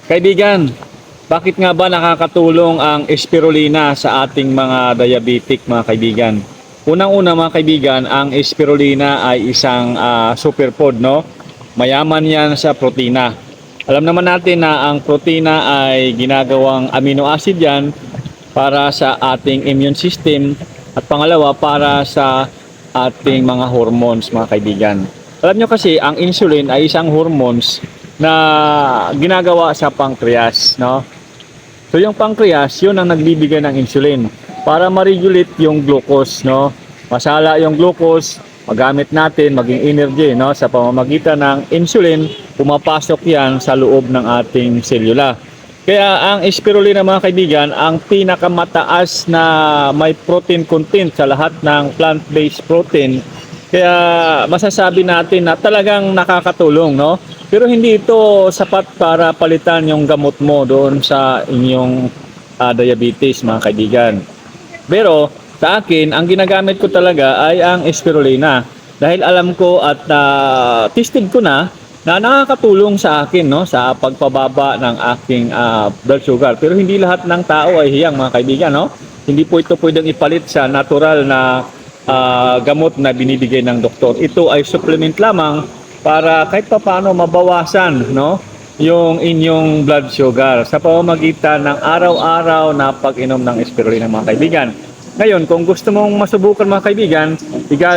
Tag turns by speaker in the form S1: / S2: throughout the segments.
S1: Kaibigan, bakit nga ba nakakatulong ang spirulina sa ating mga diabetic mga kaibigan? Unang-una mga kaibigan, ang spirulina ay isang superfood, no? Mayaman yan sa protina. Alam naman natin na ang protina ay ginagawang amino acid yan para sa ating immune system at pangalawa para sa ating mga hormones mga kaibigan. Alam nyo kasi ang insulin ay isang hormones na ginagawa sa pancreas, no? So yung pancreas, yun ang nagbibigay ng insulin para ma-regulate yung glucose, no? Masala yung glucose, magamit natin maging energy, no? Sa pamamagitan ng insulin, pumapasok yan sa loob ng ating selula. Kaya ang spirulina mga kaibigan, ang pinakamataas na may protein content sa lahat ng plant-based protein. Kaya masasabi natin na talagang nakakatulong, no? Pero hindi ito sapat para palitan yung gamot mo doon sa inyong diabetes mga kaibigan. Pero sa akin, ang ginagamit ko talaga ay ang spirulina. Dahil alam ko at tested ko na nakakatulong sa akin, no, sa pagpababa ng aking blood sugar. Pero hindi lahat ng tao ay hiyang mga kaibigan, no? Hindi po ito pwedeng ipalit sa natural na gamot na binibigay ng doktor. Ito ay supplement lamang para kahit pa paano mabawasan, no, yung inyong blood sugar sa pamamagitan ng araw-araw na pag-inom ng spirulina mga kaibigan. Ngayon, kung gusto mong masubukan mga kaibigan,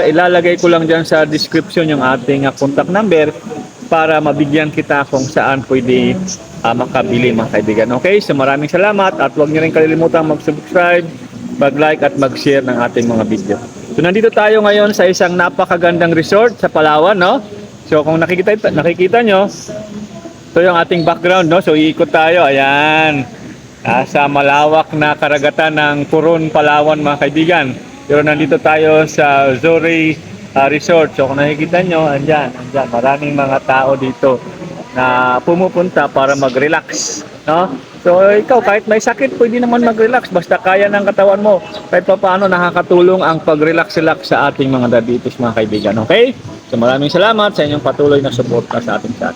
S1: ilalagay ko lang dyan sa description yung ating contact number para mabigyan kita kung saan pwede makabili mga kaibigan. Okay, so maraming salamat at huwag niyo rin kalilimutan mag-subscribe, mag-like at mag-share ng ating mga video. So nandito tayo ngayon sa isang napakagandang resort sa Palawan, no? So kung nakikita nyo, ito yung ating background, no? So iikot tayo, ayan. Sa malawak na karagatan ng Coron, Palawan mga kaibigan. Pero nandito tayo sa Zori Resort. So kung nakikita nyo, andyan, maraming mga tao dito na pumupunta para mag-relax, no? So ikaw kahit may sakit, pwede naman mag-relax basta kaya ng katawan mo. Kahit pa paano nakakatulong ang pag-relax-relax sa ating mga diabetes mga kaibigan. Okay? So maraming salamat sa inyong patuloy na suporta sa ating chat.